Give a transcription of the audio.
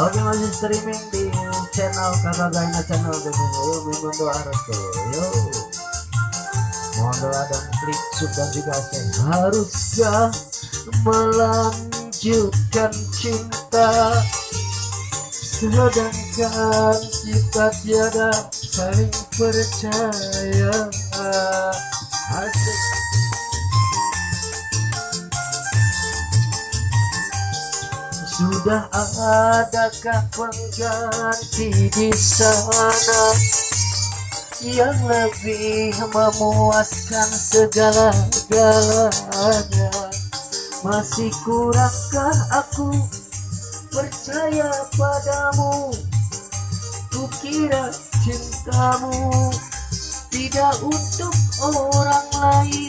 Oke, masih streaming di channel Kakak Gaina channel Domingo. Yuk minggu doa restu. Yuk. Mohon doa dan klik sub dan juga share. Haruskah melanjutkan cinta sedangkan kita tiada saling percaya? Asik. Sudah adakah pengganti di sana yang lebih memuaskan segala-galanya? Masih kurangkah aku percaya padamu? Kukira cintamu tidak untuk orang lain,